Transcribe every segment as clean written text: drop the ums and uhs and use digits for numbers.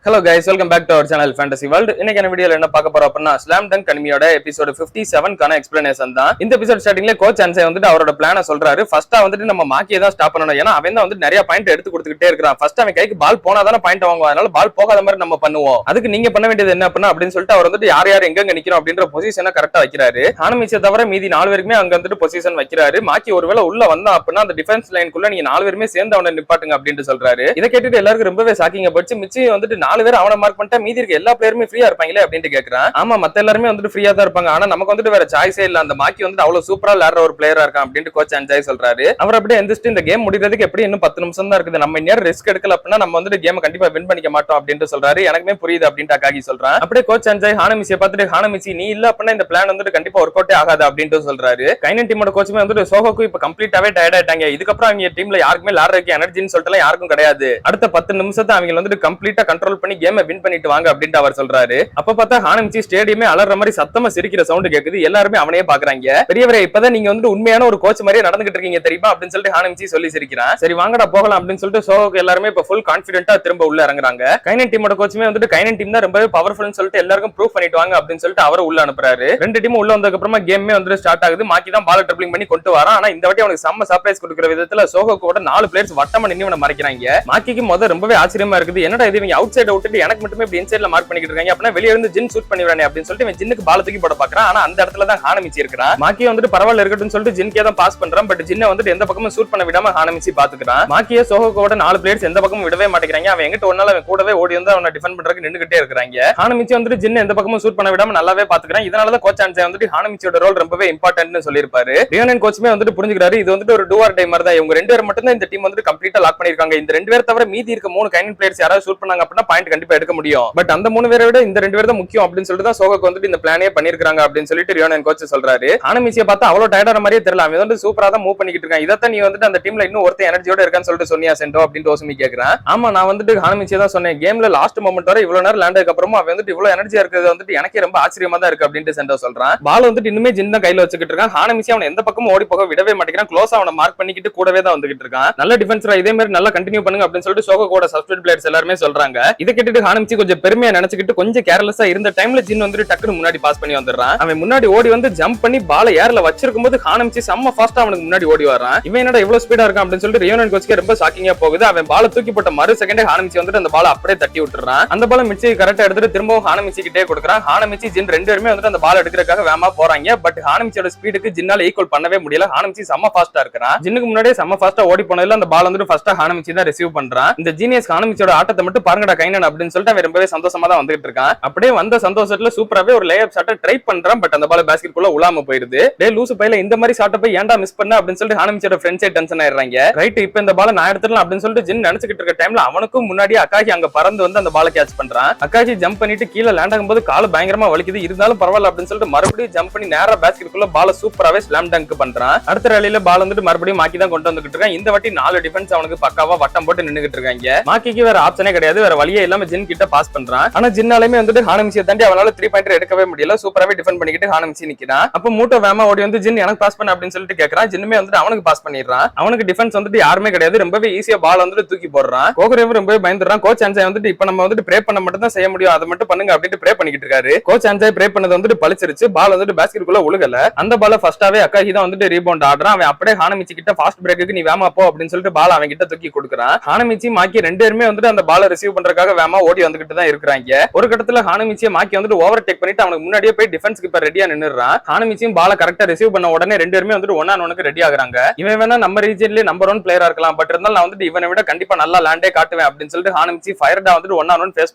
Hello guys, welcome back to our channel Fantasy World. இன்னைக்கு என்ன வீடியோல என்ன பார்க்க போறோம் அப்படினா ஸ்லாம் டங்க் அனிமியோட எபிசோட் 57 கான எக்ஸ்பிளனேஷன் தான். இந்த எபிசோட் ஸ்டார்டிங்ல கோச் அன்சை வந்துட்டு அவரோட பிளான சொல்றாரு. ஃபர்ஸ்டா வந்துட்டு நம்ம மாக்கியை தான் ஸ்டாப் பண்ணணும். ஏன்னா அவன் தான் வந்து நிறைய பாயிண்ட் எடுத்து கொடுத்துக்கிட்டே இருக்கான். ஃபர்ஸ்ட் அவன் கைக்கு பால் போனாதானே பாயிண்ட் வாங்குவான். அதனால பால் போகாத மாதிரி நம்ம பண்ணுவோம். அதுக்கு நீங்க பண்ண வேண்டியது என்ன அப்படினா அப்படின்னு சொல்லிட்டு அவர் வந்துட்டு யார் யார் எங்க நிக்கிறோம் அப்படின்ற பொசிஷனை கரெக்டா வைக்கிறாரு. ஹானமிச்சை தவிர மீதி 4 பேருக்குமே அங்க வந்துட்டு பொசிஷன் வைக்கிறாரு. மாக்கி ஒருவேளை உள்ள வந்தா அப்படின்னா அந்த டிஃபென்ஸ் லைனுக்குள்ள நீங்க 4 பேருமே சேர்ந்து அவனை நிப்பாட்டுங்க அப்படின்னு சொல்றாரு. இதை கேட்டுட்டு எல்லாருக்கும் ரொம்பவே ஷாக்கிங்கா போச்சு. மிச்சி வந்துட்டு 4 பேர் அவனை மார்க் பண்ணிட்டு மீதி இருக்க எல்லா பிளேயருமே ஃப்ரீயா இருப்பாங்களே அப்படின்னு கேக்குறான். ஆமா, மத்த எல்லாருமே வந்துட்டு ஃப்ரீயா தான் இருப்பாங்க. ஆனா நமக்கு வந்துட்டு வேற சாய்ஸே இல்ல. அந்த மாக்கி வந்துட்டு அவ்வளவு சூப்பரா விளையாடுற ஒரு பிளேயரா இருக்கான் அப்படின்னு கோச் அன்சாய் சொல்றாரு. அவர் அப்படியே எந்திரிச்சு இந்த கேம் முடிக்கிறதுக்கு எப்படி இன்னும் 10 நிமிஷம் தான் இருக்குது. நம்ம இன்னும் ரிஸ்க் எடுக்கல அப்படின்னா நம்ம வந்துட்டு கேம் கண்டிப்பா வின் பண்ணிக்க மாட்டோம் அப்படின்னு சொல்றாரு. எனக்குமே புரியுது அப்படின்னு அகாகி சொல்றான். அப்படியே கோச் அன்சாய் ஹானமிச்சியை பார்த்துட்டு ஹானமிச்சி நீ இல்ல அப்படின்னா இந்த பிளான் வந்துட்டு கண்டிப்பா ஒர்க் அவுட்டே ஆகாது அப்படின்னு சொல்றாரு. கைனன் டீமோட கோச்சுமே வந்துட்டு சோகோக்கு இப்ப கம்ப்ளீட்டாவே டயர்ட் ஆயிட்டாங்க. இதுக்கப்புறம் அவங்க டீம்ல யாருக்குமே விளையாடுறதுக்கு எனர்ஜின்னு சொல்லிட்டு யாருக்கும் கிடையாது. அடுத்த 10 நிமிஷத்தை அவங்க வந்துட்டு கம்ப்ளீட்டா கண்ட்ரோல் பண்ணி கேமை வின் பண்ணிட்டு வாங்க அப்படின்னு அவர் சொல்றாரு. அப்ப பார்த்தா ஹானமிச்சி ஸ்டேடியமே அலற மாதிரி சத்தமா சிரிக்கிற சவுண்ட் கேக்குது. எல்லாருமே அவனையே பாக்குறாங்க. பெரியவரே இப்பதான் நீங்க வந்துட்டு உண்மையான ஒரு கோச் மாதிரியே நடந்துகிட்டு இருக்கீங்க தெரியுமா அப்படின்னு சொல்லிட்டு ஹானமிச்சி சொல்லி சிரிக்கிறான். சரி வாங்கடா போகலாம் அப்படின்னு சொல்லிட்டு சோகோக்கு எல்லாருமே இப்ப ஃபுல் கான்பிடென்ட்டா திரும்ப உள்ள இறங்குறாங்க. கைனன் டீமோட கோச்சுமே வந்துட்டு கைனன் டீம் தான் ரொம்பவே பவர்ஃபுல்னு சொல்லிட்டு எல்லாருக்கும் ப்ரூவ் பண்ணிட்டு வாங்க அப்படின்னு சொல்லிட்டு அவரை உள்ள அனுப்புறாரு. ரெண்டு டீமும் உள்ள வந்ததுக்கு அப்புறமா கேமே வந்து ஸ்டார்ட் ஆகுது. மாக்கி தான் பால் ட்ரிப்ளிங் பண்ணி கொண்டு வரான். ஆனா இந்த வாட்டி அவனுக்கு செம்ம சர்ப்ரைஸ் கொடுக்கிற விதத்துல சோகோக்கோட 4 பிளேயர்ஸ் வட்டமா நின்னு இவனை மறைக்கிறாங்க. மாக்கிக்கு முதல்ல ரொம்பவே ஆச்சரியமா இருக்குது. என்னடா இது இவங்க அவுட் சைட விட்டுட்டு எனக்கு மட்டுமே இப்படி இன்சைட்ல மார்க் பண்ணிட்டு இருக்காங்க. அப்படின்னா வெளிய இருந்து ஜின் ஷூட் பண்ணிடுறானே அப்படின்னு சொல்லிட்டு இவன் ஜின்னுக்கு பால் தூக்கி போட பாக்குறான். ஆனா அந்த இடத்துல தான் ஹானமிச்சி இருக்கிறான். மாக்கியை வந்துட்டு பரவாயில்ல இருக்கட்டும் சொல்லிட்டு ஜின்கே தான் பாஸ் பண்றான். பட் ஜின்னை வந்துட்டு எந்த பக்கமும் ஷூட் பண்ண விடாம ஹானமிச்சி பாத்துக்கிறான். மாக்கியை சோகோக்கோட 4 பிளேயர்ஸ் எந்த பக்கமும் விடவே மாட்டேங்கிறாங்க. அவன் எங்கிட்ட ஒன்னால அவன் கூடவே ஓடி வந்து அவனை டிஃபெண்ட் பண்றதுக்கு நின்னுகிட்டே இருக்காங்க. ஹானமிச்சி வந்துட்டு ஜின்னை எந்த பக்கமும் ஷூட் பண்ண விடாம நல்லாவே பாத்துக்கிறான். இதனாலதான் கோச் அன்சாய் வந்துட்டு ஹானமிச்சியோட ரோல் ரொம்பவே இம்பார்ட்டன்ட்னு சொல்லியிருப்பாரு. ரியோனன் கோச்சுமே வந்துட்டு புரிஞ்சுக்கிறாரு. இது வந்துட்டு ஒரு டூ ஆர் டை மாதிரி தான். இவங்க 2 பேர் மட்டும் தான் இந்த டீம் வந்துட்டு கம்ப்ளீட்டா லாக் பண்ணிருக்காங்க. இந்த 2 பேர் தவிர மீதி இருக்க 3 கைனன் பிளேயர்ஸ் யாராவது ஷூட் பண்ணாங்க அப்படின்னா பாயிண்ட் கண்டிப்பா எடுக்க முடியும். பட் அந்த 3 பேரை விட இந்த 2 பேர் தான் முக்கியம் அப்படின்னு சொல்லிட்டு தான் சோகோக்கு வந்துட்டு இந்த பிளானே பண்ணிருக்காங்க அப்படின்னு சொல்லிட்டு ரியோனன் கோச் சொல்றாரு. ஹானமிச்சியை பார்த்தா அவ்வளவு டயர்டான மாதிரியே தெரியல. அவன் வந்து சூப்பரா தான் மூவ் பண்ணிட்டு இருக்கான். இதைத்தான் நீ வந்துட்டு அந்த டீம்ல இன்னும் ஒருத்தர் எனர்ஜியோட இருக்கான்னு சொல்லிட்டு சொன்னியா சென்டோ அப்படின்னு ஓசுமி கேக்குறான். ஆமா, நான் வந்துட்டு ஹானமிச்சியை தான் சொன்னேன். கேம்ல லாஸ்ட் மொமெண்ட் வரை இவ்வளவு நேரம் லேண்டதுக்கு அப்புறமா அவன் வந்துட்டு இவ்வளவு எனர்ஜியா இருக்கிறது வந்துட்டு எனக்கே ரொம்ப ஆச்சரியமா தான் இருக்கு அப்படின்னு சென்டோ சொல்றான். பால் வந்துட்டு இன்னுமே ஜின்ன கையில வச்சுக்கிட்டு இருக்கான். ஹானமிச்சி அவன் எந்த பக்கமும் ஓடி போக விடவே மாட்டேங்கிறான். க்ளோஸ் அவனை மார்க் பண்ணிக்கிட்டு கூடவே தான் வந்துகிட்டு இருக்கான். நல்ல டிஃபென்ஸ்ரா, இதே மாதிரி நல்லா கண்டினியூ பண்ணுங்க அப்படின்னு சொல்லிட்டு சோகோக்கோட சப்ஸ்டிட்யூட் பிளேயர்ஸ் எல்லாரும் சொல்றாங்க. இதை கேட்டுட்டு ஹானமிச்சி கொஞ்சம் பெருமையா நினைச்சுக்கிட்டு கொஞ்சம் கேர்லெஸ்ஸா இருந்த டைம்ல ஜின் வந்துட்டு டக்குனு முன்னாடி பாஸ் பண்ணி வந்துடுறான். அவன் முன்னாடி ஓடி வந்து ஜம்ப் பண்ணி பால ஏர்ல வச்சிருக்கும் போது ஹானமிச்சி செம்ம ஃபாஸ்டா அவனுக்கு முன்னாடி ஓடி வரான். இவன் என்னடா இவ்வளவு ஸ்பீடா இருக்கான் அப்படின்னு சொல்லிட்டு ரியோனன் கோச்சுக்கு ரொம்ப ஷாக்கிங்கா போகுது. அவன் பால தூக்கி போட்ட மறு செகண்டே ஹானமிச்சி வந்துட்டு அந்த பால அப்படியே தட்டி விட்டுறான். அந்த பால மிச்சி கரெக்டா எடுத்துட்டு திரும்பவும் ஹானமிச்சி கிட்டே கொடுக்குறான். ஹானமிச்சி ஜின் 2 பேருமே வந்துட்டு அந்த பால் எடுக்கிறதுக்காக வேகமா போறாங்க. பட் ஹானமிச்சியோட ஸ்பீடுக்கு ஜின்னால ஈக்குவல் பண்ணவே முடியல. ஹானமிச்சி செம்ம ஃபாஸ்டா இருக்கிறான். ஜின்னுக்கு முன்னாடியே செம்ம ஃபாஸ்டா ஓடி போனதுல அந்த பால் வந்துட்டு ஃபர்ஸ்டா ஹானமிச்சி தான் ரிசீவ் பண்றான். இந்த ஜீனியஸ் ஹானமிச்சியோட ஆட்டத்தை மட்டும் பாருங்கடா கைனன் அப்படின்னு சொல்லிட்டு அவன் ரொம்பவே சந்தோஷமா தான் வந்துட்டு இருக்கான். அப்படியே வந்த சந்தோஷத்துல சூப்பராவே ஒரு லேஅப் ஷாட்டை ட்ரை பண்றான். பட் அந்த பால் பேஸ்கெட் குள்ள உலாம போயிருது. டே லூசு பையில இந்த மாதிரி ஷாட்டை போய் ஏன்டா மிஸ் பண்ண அப்படின்னு சொல்லிட்டு ஹானமிச்சியோட ஃப்ரெண்ட்ஸே டென்ஷன் ஆயிடுறாங்க. ரைட், இப்போ இந்த பால் நான் எடுத்துடலாம் அப்படின்னு சொல்லிட்டு ஜின் நினைச்சுக்கிட்டு இருக்க டைம்ல அவனுக்கும் முன்னாடி அகாகி அங்க பறந்து வந்து அந்த பாலை கேட்ச் பண்றான். அகாகி ஜம்ப் பண்ணிட்டு கீழே லேண்ட் ஆகும்போது கால் பயங்கரமா வலிக்குது. இருந்தாலும் பரவாயில்ல அப்படின்னு சொல்லிட்டு மறுபடியும் ஜம்ப் பண்ணி நேரா பேஸ்கெட்டுக்குள்ள பால சூப்பராவே ஸ்லாம் டங்க் பண்றான். அடுத்த ரேலியில பால் வந்துட்டு மறுபடியும் மாக்கி தான் கொண்டு வந்துட்டு இருக்கான். இந்த வாட்டி 4 டிஃபென்ஸ் அவனுக்கு பக்காவா வட்டம் போட்டு நின்னுகிட்டு இருக்காங்க. மாக்கிக்கு வேற ஆப்ஷனே கிடையாது. வேற வழியே இல்லாம ஜின் கிட்ட பாஸ் பண்றான். ஆனா ஜின்னாலுமே வந்துட்டு ஹானமிச்சியை தாண்டி அவனால 3 பாயிண்டர் எடுக்கவே முடியல. சூப்பராவே டிஃபெண்ட் பண்ணிக்கிட்டு ஹானமிச்சி நிக்கிறான். அப்ப மூட்டோ வேமா ஓடி வந்து ஜின் எனக்கு பாஸ் பண்ண அப்படின்னு சொல்லிட்டு கேக்குறான். ஜின்னுமே வந்துட்டு அவனுக்கு பாஸ் பண்ணிடுறான். அவனுக்கு டிஃபென்ஸ் வந்துட்டு யாருமே கிடையாது. ரொம்பவே ஈஸியா பால் வந்துட்டு தூக்கி போடுறான். கோகரேவும் ரொம்பவே பயந்துறான். கோச் அன்சாய் வந்துட்டு இப்ப நம்ம வந்துட்டு ப்ரே பண்ண மட்டும் தான் செய்ய முடியும், அதை மட்டும் பண்ணுங்க அப்படின்னு ப்ரே பண்ணிக்கிட்டு இருக்காரு. கோச் அன்சாய் ப்ரே பண்ணது வந்துட்டு பழிச்சிருச்சு. பால் வந்துட்டு பேஸ்கெட்டுக்குள்ள உழுகல. அந்த பால ஃபர்ஸ்டாவே அகாகி தான் வந்துட்டு ரீபவுண்ட் ஆடுறான். அவன் அப்படியே ஹானமிச்சி கிட்ட ஃபாஸ்ட் பிரேக்குக்கு நீ வேமா போ அப்படின்னு சொல்லிட்டு பால் அவன் கிட்ட தூக்கி கொடுக்குறான். ஹானமிச்சி மாக்கி 2 பேருமே வந்துட்டு அந்த பால ரிசீவ் பண்றதுக்காக வேமா ஓடி வந்துகிட்டு தான் இருக்காங்க. ஒரு கட்டத்துல ஹானமிச்சியை மாக்கி வந்துட்டு ஓவர் டேக் பண்ணிட்டு அவனுக்கு முன்னாடியே போய் டிஃபென்ஸ்க்கு இப்ப ரெடியா நின்னுறான். ஹானமிச்சியும் பால கரெக்டா ரிசீவ் பண்ண உடனே 2 பேருமே வந்துட்டு 1-on-1 ரெடி ஆகுறாங்க. இவன் வேணா நம்ம ரீஜன்லயே நம்பர் 1 பிளேயரா இருக்கலாம். பட் இருந்தாலும் நான் வந்துட்டு இவனை விட கண்டிப்பா நல்லா லேண்டே காட்டுவேன் அப்படின்னு சொல்லிட்டு ஹானமிச்சி ஃபயர்டா வந்துட்டு 1-on-1 ஃபேஸ்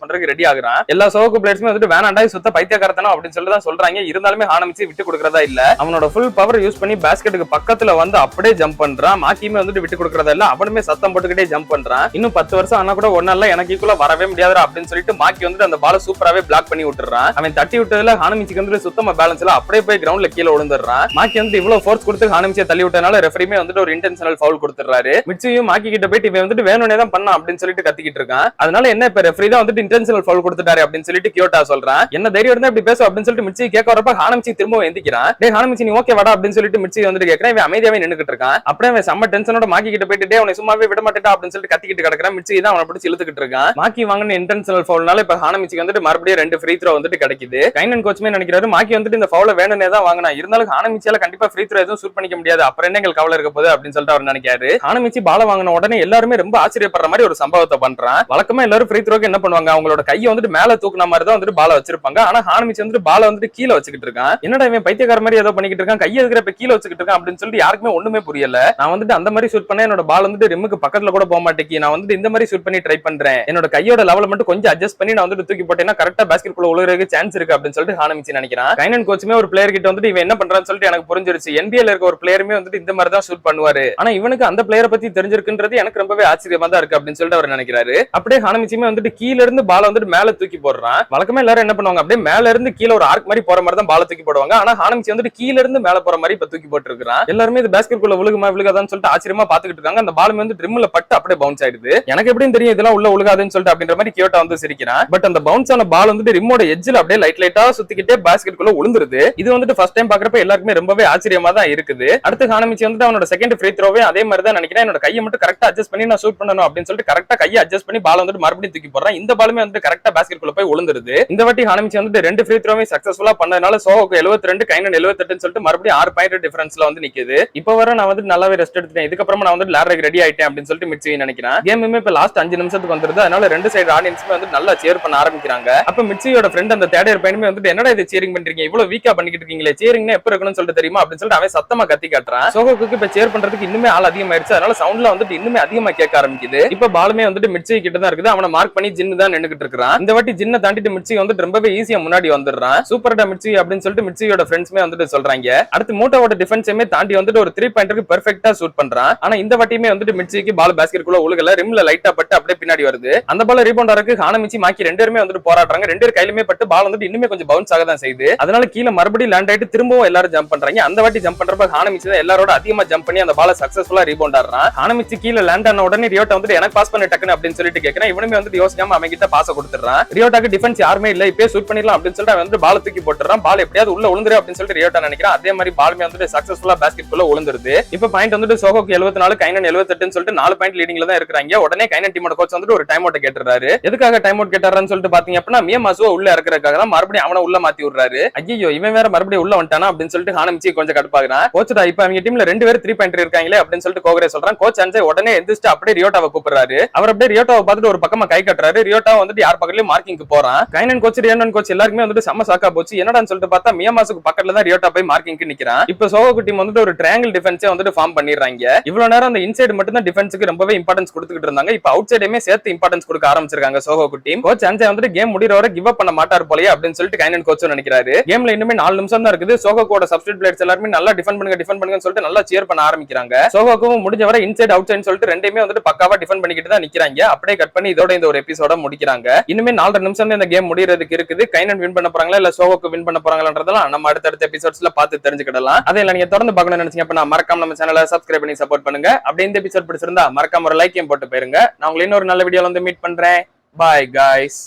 பண்றதுக்கு ரெடி ஆகுறான். எல்லா சோகோ பிளேயர்ஸுமே வந்துட்டு வேணாண்டா சுத்த பைத்தியக்காரத்தனம் அப்படின்னு சொல்லிட்டு தான் சொல்றாங்க. இருந்தாலுமே ஹானமிச்சி விட்டு கொடுக்கறதா இல்ல. அவனோட ஃபுல் பவர் யூஸ் பண்ணி பேஸ்கெட்டுக்கு பக்கத்துல வந்து அப்படியே ஜம்ப் பண்றான். மாக்கியுமே வந்துட்டு விட்டு கொடுக்கறதா இல்ல. அவனுமே சத்தம் போட்டுக்கிட்டே ஜம்ப் பண்றான். இன்னும் 10 வருஷம் ஆனா கூட ஒன்னால எனக்கு ஈக்குவலா வரவே முடியாதுடா அப்படின்னு சொல்லிட்டு மாக்கி வந்துட்டு அந்த பால சூப்பராவே பிளாக் பண்ணி விட்டுறான். அவன் தட்டி விட்டதுல ஹானமிச்சிக்கு வந்துட்டு சுத்தமா பேலன்ஸ் இல்ல. அப்படியே போய் கிரவுண்ட்ல கீழே விழுந்துடுறான். மாக்கி வந்து இவ்வளவு ஃபோர்ஸ் கொடுத்து ஹானமிச்சியை தள்ளி விட்டனால ரெஃபரிமே வந்துட்டு ஒரு இன்டென்ஷனல் ஃபவுல் கொடுத்துறாரு. மிச்சியும் மாக்கி கிட்ட போயிட்டு இவன் வந்துட்டு வேணும்னே தான் பண்ணா அப்படின்னு சொல்லிட்டு கத்திக்கிட்டு இருக்கான். அதனால என்ன இப்ப ரெஃபரி தான் வந்துட்டு இன்டென்ஷனல் ஃபவுல் கொடுத்துட்டாரு அப்படின்னு சொல்லிட்டு கியோட்டா சொல்றான். என்ன தைரியம் இருந்தா இப்படி பேசும் அப்படின்னு சொல்லிட்டு மிச்சி கேட்க வரப்ப ஹானமிச்சி திரும்ப எந்திக்கிறான். டே ஹானமிச்சி நீ ஓகே வாடா அப்படின்னு சொல்லிட்டு மிச்சி வந்துட்டு கேட்கறான். இவன் அமைதியாவே நின்னுகிட்டு இருக்கான். அப்படியே அவன் செம்ம டென்ஷனோட மாக்கி கிட்ட போயிட்டு அவனை சும்மாவே விட மாட்டேடா அப்படின்னு சொல்லிட்டு கத்திக்கிட்டு கிடக்குறான். மிச்சி தான் அவனை பிடிச்சி இழுத்துக்கிட்டு இருக்கான். மாக்கி வாங்க வாங்கின இன்டென்ஷனல் ஃபவுல்னால இப்ப ஹானமிச்சிக்கு வந்துட்டு மறுபடியும் 2 ஃப்ரீ த்ரோ வந்துட்டு கிடைக்குது. கைனன் கோச்சுமே நினைக்கிறாரு மாக்கி வந்துட்டு இந்த ஃபவுல வேணும்னே தான் வாங்கினா, இருந்தாலும் ஹானமிச்சியால கண்டிப்பா ஃப்ரீ த்ரோ எதுவும் ஷூட் பண்ணிக்க முடியாது, அப்புறம் என்ன எங்களுக்கு கவலை இருக்க போகுது அப்படின்னு சொல்லிட்டு அவர் நினைக்காரு. ஹானமிச்சி பால வாங்கின உடனே எல்லாருமே ரொம்ப ஆச்சரியப்படுற மாதிரி ஒரு சம்பவத்தை பண்றான். வழக்கமா எல்லாரும் ஃப்ரீ த்ரோக்கு என்ன பண்ணுவாங்க, அவங்களோட கையை வந்துட்டு மேல தூக்குன மாதிரி தான் வந்துட்டு பால வச்சிருப்பாங்க. ஆனா ஹானமிச்சி வந்துட்டு பால வந்துட்டு கீழே வச்சுக்கிட்டு இருக்கான். என்னடா இவன் பைத்தியக்கார மாதிரி ஏதோ பண்ணிக்கிட்டு இருக்கான், கையை இருக்கிற கீழே வச்சுக்கிட்டு இருக்கான் அப்படின்னு சொல்லிட்டு யாருக்குமே ஒண்ணுமே புரியல. நான் வந்துட்டு அந்த மாதிரி ஷூட் பண்ண என்னோட பால் வந்துட்டு ரிம்முக்கு பக்கத்துல கூட போக மாட்டேங்கி, நான் வந்துட்டு இந்த மாதிரி ஷூட் பண்ணி ட்ரை பண்றேன், என்னோட கையோட லெவல் மட்டும் கொஞ்சம் அட்ஜஸ்ட் பண்ணி நான் வந்துட்டு தூக்கி போட்டேன்னா கரெக்டா பாஸ்கெட் குள்ள உலகிறதுக்கு சான்ஸ் இருக்கு அப்படின்னு சொல்லிட்டு ஹானமிச்சி நினைக்கிறான். கைனன் கோச்சுமே ஒரு பிளேயர் கிட்ட வந்துட்டு இவன் என்ன பண்றான்னு சொல்லிட்டு எனக்கு புரிஞ்சிருச்சு, NBA ல இருக்க ஒரு பிளேயருமே வந்துட்டு இந்த மாதிரி தான் ஷூட் பண்ணுவாரு, ஆனா இவனுக்கு அந்த பிளேயரை பத்தி தெரிஞ்சிருக்குன்றது எனக்கு ரொம்பவே ஆச்சரியமா தான் இருக்கு அப்படின்னு சொல்லிட்டு அவர் நினைக்கிறாரு. அப்படியே ஹானமிச்சிமே வந்துட்டு கீழ இருந்து பால வந்துட்டு மேல தூக்கி போடுறான். வழக்கமா எல்லாரும் என்ன பண்ணுவாங்க, அப்படியே மேல இருந்து கீழ ஒரு ஆர்க் மாதிரி போற மாதிரி தான் பால தூக்கி போடுவாங்க. ஆனா ஹானமிச்சி வந்துட்டு கீழ இருந்து மேல போற மாதிரி இப்ப தூக்கி போட்டு இருக்கான். எல்லாருமே இது பாஸ்கெட் குள்ள விழுகாதான்னு சொல்லிட்டு ஆச்சரியமா பாத்துக்கிட்டு இருக்காங்க. அந்த பால் வந்து ட்ரிம்ல பட்டு அப்படியே பவுன்ஸ் ஆயிடுது. எனக்கு எப்படின்னு தெரியும் இதெல்லாம் உள்ள விழுகாதுன்னு சொல்லிட்டு அப்படின்ற மாதிரி கியோட்டா வந்து சிரிக்கிறான். பட் அந்த பவுன்ஸ் ஆன பால் வந்துட்டு ரிம்மோட எட்ஜ்ல அப்படியே லைட்டா சுத்திக்கிட்டே பாஸ்கெட் குள்ள விழுந்துருது. இது வந்துட்டு ஃபர்ஸ்ட் டைம் பாக்குறப்ப எல்லாருக்குமே ரொம்பவே ஆச்சரியமா தான் இருக்குது. அடுத்து ஹானமிச்சி வந்துட்டு அவனோட செகண்ட் ஃப்ரீ த்ரோவே அதே மாதிரி தான் நினைக்கிறேன், என்னோட கையை மட்டும் கரெக்டா அட்ஜஸ்ட் பண்ணி நான் ஷூட் பண்ணணும் அப்படின்னு சொல்லிட்டு கரெக்டா கையை அட்ஜஸ்ட் பண்ணி பால் வந்துட்டு மறுபடியும் தூக்கி போடுறான். இந்த பாலுமே வந்துட்டு கரெக்டா பாஸ்கெட் குள்ள போய் விழுந்துருது. இந்த வாட்டி ஹானமிச்சி வந்துட்டு 2 ஃப்ரீ த்ரோவே சக்சஸ்ஃபுல்லா பண்ணதுனால சோஹோக்கு 72 கைனன் 78 சொல்லிட்டு மறுபடியும் 6 பாயிண்ட் டிஃபரன்ஸ்ல வந்து நிக்குது. இப்போ வர நான் வந்து நல்லாவே ரெஸ்ட் எடுத்துட்டேன், இதுக்கப்புறமா நான் வந்து விளையாடுறதுக்கு ரெடி ஆயிட்டேன் அப்படின்னு சொல்லிட்டு மிட்சி நினைக்கிறேன். கேமுமே இப்ப லாஸ்ட் 5 நிமிஷத்துக்கு வந்துருது, அதனால 2 சைடு ஆடியன்ஸுமே வந்து நல்லா சேர் பண்ண ஆரம்பிக்கிறாங்க. அப்ப மிட்சியோட ஃப்ரெண்ட் அந்த தேர்ட் இயர் பையனுமே வந்துட்டு என்னடா இது சேரிங் பண்றீங்க, இவ்வளவு வீக்கா பண்ணிக்கிட்டு இருக்கீங்களே, சேரிங்னா எப்ப இருக்கணும்னு சொல்லிட்டு தெரியுமா அப்படின்னு சொல்லிட்டு அவன் சத்தமா கத்தி காட்டுறான். சோஹோக்கு இப்ப சேர் பண்றதுக்கு இன்னுமே ஆள் அதிகமாயிருச்சு, அதனால சவுண்ட்ல வந்துட்டு இன்னுமே அதிகமா கேட்க ஆரம்பிக்குது. இப்ப பாலுமே வந்துட்டு மிட்சி கிட்ட தான் இருக்குது, அவனை மார்க் பண்ணி ஜின்னு தான் நின்னுகிட்டு இருக்கான். இந்த வாட்டி ஜின்னை தாண்டிட்டு மிட்சி வந்துட்டு ரொம்பவே ஈஸியா முன்னாடி வந்துடுறான். சூப்பர்டா மிட்சி அப்படின்னு சொல்லிட்டு மிட்சியோட ஃப்ரெண்ட்ஸ்மே வந்துட்டு சொல்றாங்க. அடுத்து மூட்டாவோட டிஃபென்ஸையுமே தாண்டி வந்துட்டு ஒரு 3 பாயிண்டருக்கு பெர்ஃபெக்ட்டா ஷூட் பண்றான். ஆனா இந்த வாட்டியுமே வந்துட்டு மிட்சிக்கு பால் பாஸ்கெட் குள்ள உலகல ரிம்ல லைட்டா பட்டு அப்படியே பின்னாடி வருது. அந்த பால் ரீபவுண்ட் ஆறதுக்கு ஹானமிச்சி மாக்கி 2 பேருமே வந்துட்டு போராடுறாங்க. 2 பேர் கையிலுமே பட்டு பால் வந்துட்டு இன்னுமே கொஞ்சம் பவுன்ஸ் ஆக தான் செய்யுது. அதனால கீழ மறுபடியும் லேண்ட் ஆயிட்டு திரும்பவும் எல்லாரும் ஜம்ப் பண்றாங்க. அந்த வாட்டி ஜம்ப் பண்றப்ப ஹானமிச்சி தான் எல்லாரோட அதிகமா ஜம்ப் பண்ணி அந்த பால சக்சஸ்ஃபுல்லா ரீபவுண்ட் ஆடுறான். ஹானமிச்சி கீழ லேண்ட் ஆன உடனே ரியோட்டா வந்துட்டு எனக்கு பாஸ் பண்ண டக்குன்னு அப்படின்னு சொல்லிட்டு கேக்குறான். இவனுமே வந்துட்டு யோசிக்காம அவன் கிட்ட பாஸ் கொடுத்துறான். ரியோட்டாக்கு டிஃபென்ஸ் யாருமே இல்ல, இப்பவே ஷூட் பண்ணிடலாம் அப்படின்னு சொல்லிட்டு அவன் வந்து பால் தூக்கி போட்டுறான். பால் எப்படியாவது உள்ள விழுந்துரு அப்படின்னு சொல்லிட்டு ரியோட்டா நினைக்கிறான். அதே மாதிரி பாலுமே வந்துட்டு சக்சஸ்ஃபுல்லா பாஸ்கெட் குள்ள விழுந்துருது. இப்ப பாயிண்ட் வந்துட்டு சோஹோக்கு 74 கைனன் 78 சொல்லிட்டு 4 பாயிண்ட் லீடிங்ல தான் இருக்காங்க. உடனே கைனன் டீமோட கோச் வந்துட்டு ஒரு டைம் அவுட் கேட்டுறாரு. எதுக்காக டைம் அவுட் கேட்டாருன்னு சொல்லிட்டு பாத்தீங்க அப்படின்னா மியமாசுவ உள்ள இறக்குறதுக்காக தான் மறுபடியும் அவனை உள்ள மாத்தி விடுறாரு. ஐயோ இவன் வேற மறுபடியும் உள்ள வந்துட்டானா அப்படின்னு சொல்லிட்டு ஹானமிச்சி கொஞ்சம் கடுப்பாகிறான். கோச்சடா இப்ப அவங்க டீம்ல 2 பேர் 3 பாயிண்ட் இருக்காங்களே அப்படின்னு சொல்லிட்டு கோகரே சொல்றான். கோச் அன்சை உடனே எந்திரிச்சு அப்படியே ரியோட்டாவை கூப்பிடுறாரு. அவர் அப்படியே ரியோட்டாவை பார்த்துட்டு ஒரு பக்கமா கை கட்டுறாரு. ரியோட்டா வந்துட்டு யார் பக்கத்துலயும் மார்க்கிங்க்கு போறான். கைனன் கோச் ரியானன் கோச் எல்லாருமே வந்துட்டு செம்ம சாக்கா போச்சு. என்னடான்னு சொல்லிட்டு பார்த்தா மியமாசுக்கு பக்கத்துல தான் ரியோட்டா போய் மார்க்கிங்க்கு நிக்கிறான். இப்ப சோஹோக்கு டீம் வந்துட்டு ஒரு ட்ரையாங்கிள் டிஃபென்ஸே வந்துட்டு ஃபார்ம் பண்ணிடுறாங்க. இவ்வளவு நேரம் அந்த இன்சைட் மட்டும் தான் டிஃபென்ஸ்க்கு ரொம்பவே இம்பார்ட்டன்ஸ் கொடுத்துட்டு இருந்தாங்க. இப்ப அவுட் சைடுமே சேர்த்து இம்பார்ட்டன்ஸ் கொடுக்க ஆரம்பிச்சிருக்காங்க சோஹோக்கு டீம். கோச் அன்சை வந்துட்டு கேம் முடியற வரை கிவ் அப் பண்ண மாட்டார் போலயே அப்படின்னு சொல்லிட்டு கைனன் கோச்சும் நினைக்கிறாரு. கேம்ல இன்னுமே 4 நிமிஷம் தான் இருக்குது. சோஹோக்கோட சப்ஸ்டிட்யூட் பிளேயர்ஸ் எல்லாரும் நல்லா டிஃபெண்ட் பண்ணுங்கன்னு சொல்லிட்டு நல்லா சேர் பண்ண ஆரம்பிக்கிறாங்க. சோஹோக்கும் முடிஞ்ச வரை இன்சைட் அவுட் சைடு சொல்லிட்டு ரெண்டையுமே வந்துட்டு பக்காவா டிஃபெண்ட் பண்ணிக்கிட்டு தான் நிக்கிறாங்க. அப்படியே கட் பண்ணி இதோட இந்த ஒரு எபிசோட முடிக்கிறாங்க. இன்னுமே 4 நிமிஷம் இந்த கேம் முடியறதுக்கு இருக்குது. கைனன் வின் பண்ண போறாங்களா இல்ல சோஹோக்கு வின் பண்ண போறாங்கன்றதெல்லாம் நம்ம அடுத்த எபிசோட்ஸ்ல பார்த்து தெரிஞ்சுக்கிடலாம். அதே இல்ல நீங்க தொடர்ந்து பார்க்கணும்னு நினைச்சீங்க அப்படின்னா மறக்காம நம்ம சேனலை சப்ஸ்கிரைப் பண்ணி சப்போர்ட் பண்ணுங்க. அப்படியே இந்த எபிசோட் பிடிச்சிருந்தா மறக்காம ஒரு லைக்கையும் போட்டு போயிருங்க. நான் உங்களை இன்னொரு நல்ல வீடியோல வந்து மீட் பண்றேன். பாய் guys.